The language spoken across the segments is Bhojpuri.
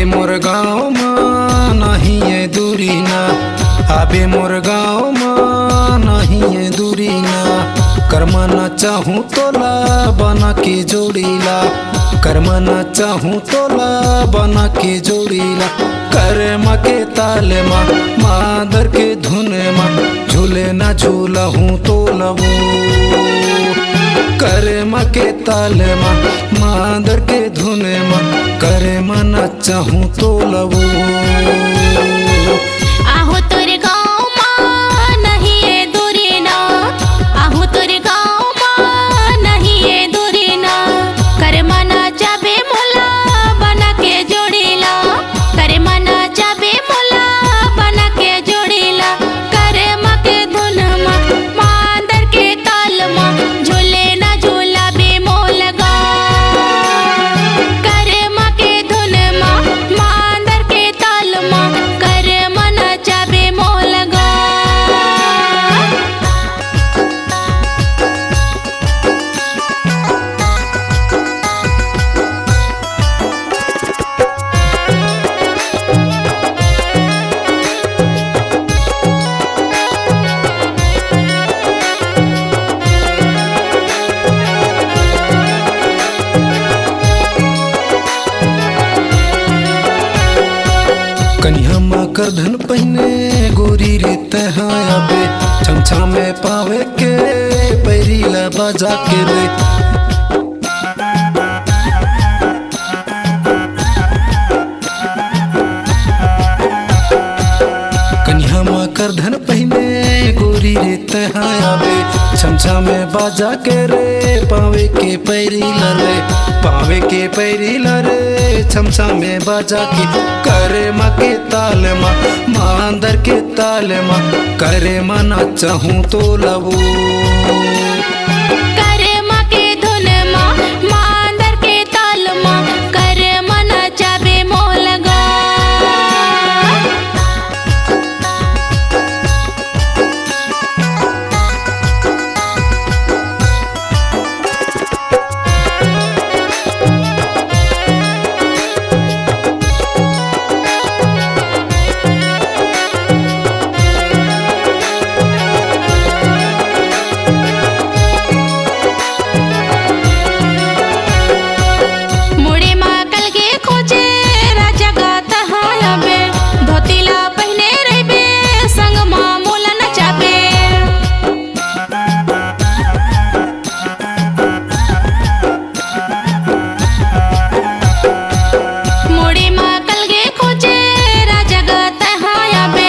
मोर गाँव माँ नहीं है दूरी ना, आबे मोर गाँव माँ नहीं है दूरी ना। करमना चाहूँ तोला बना के जोड़ीला, करमना चाहूँ तोला बना के जोड़ीला। करे माँ के ताले माँ मादर के धुन माँ, झूले ना झूला हूँ तो लबू। करे माँ के ताले माँ मादर के धुन माँ, करे माँ ना चाहूँ तो लबू। आहो तोरे गाँव माँ नहीं है दूरी ना, आहो तोरे गाँव माँ नहीं है दूरी ना। करे मना जाबे मोला बना के जोड़ीला, करे मना जाबे मोला बना के जोड़ीला। करे माँ के धुन माँ मांदर के ताल माँ, झूले ना झूला बे मोल गा। करे माँ के धुन माँ मांदर के ताल माँ, करे मना जाबे मोल गा। कन्या माँ कर धन पहने गोरी रीत आबे, छमछा में पावे के पैरीला बजा के रे। कन्या माँ कर धन पहने गोरी रीत आबे, छमछा में बाजा के रे। पावे के पैरीला रे, पावे के पैरीला रे, छमछा में बाजा के। करे माँ के ताल माँ मांदर के ताल माँ, करे माँ ना चाहूँ तो लबू। करे माँ के धुन माँ मांदर के ताल माँ, करे मना जाबे मोल गा। मुड़े माँ कल के खोजे राजा गाता हायाबे, धोतीला पहने रहबे संग माँ मोला नचाबे। मुड़े माँ कल के खोजे राजा गाता हायाबे,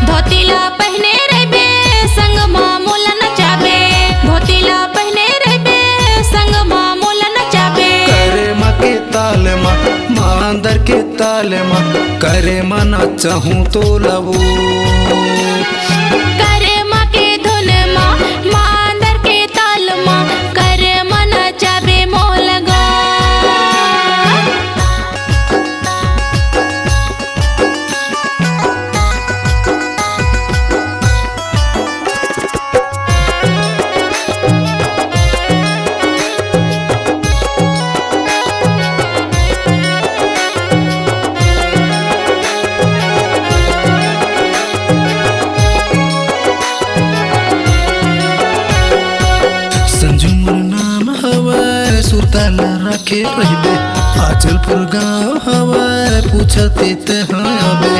धोतीला पहने रहबे संग माँ मोला नचाबे। धोतीला पहने रहबे संग माँ मोला नचाबे। करे माँ के ताल माँ मांदर के ताल माँ, करे माँ ना चाहूँ तो लबू। करे माँ के धुन माँ मांदर के ताल माँ, करे मना जाबे मोल गा। संजू मोर नाम हवा सुरताल रखे रहबे, आचलपुर गाँव हवा पूछते ते हाँ आबे।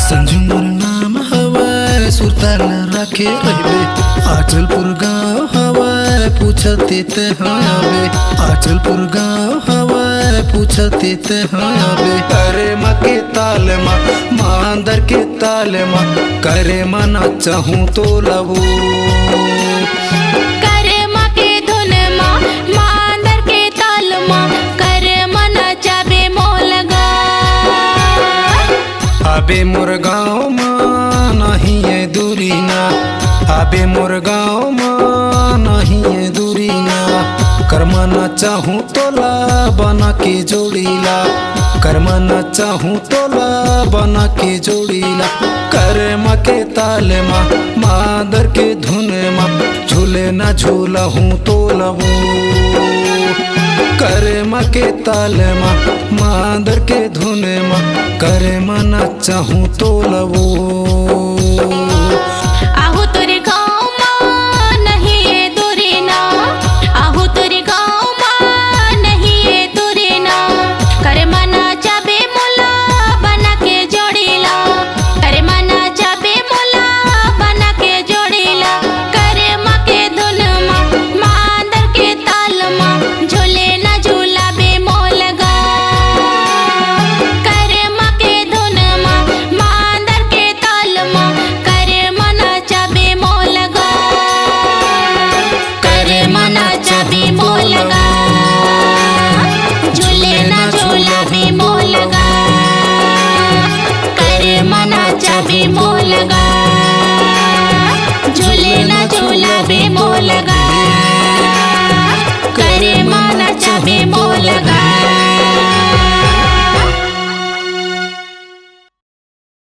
संजू मोर नाम हवा सुरताल रखे रहबे, आचलपुर गाँव हवा पूछते ते हाँ आबे। आचलपुर गाँव हवा पूछते ते हाँ आबे। करे माँ के ताल माँ मांदर के ताल माँ, करे माँ ना चाहूँ तो लबू। करे माँ के धुन माँ मांदर के ताल माँ, करे मना जाबे मोल गा। आबे मोर गाँव माँ नहीं है दूरी ना, आबे मोर गाँव माँ नहीं है दूरी ना। कर्म न चाहूँ तोला बना के जोड़ीला कर्म न चाहूँ तोला बना के जोड़ीला कर्म के ताले मादर के धुन झूले न झूला हूँ तोलबू कर्म के ताले मादर के धुन कर्म न चाहूँ तोलबू।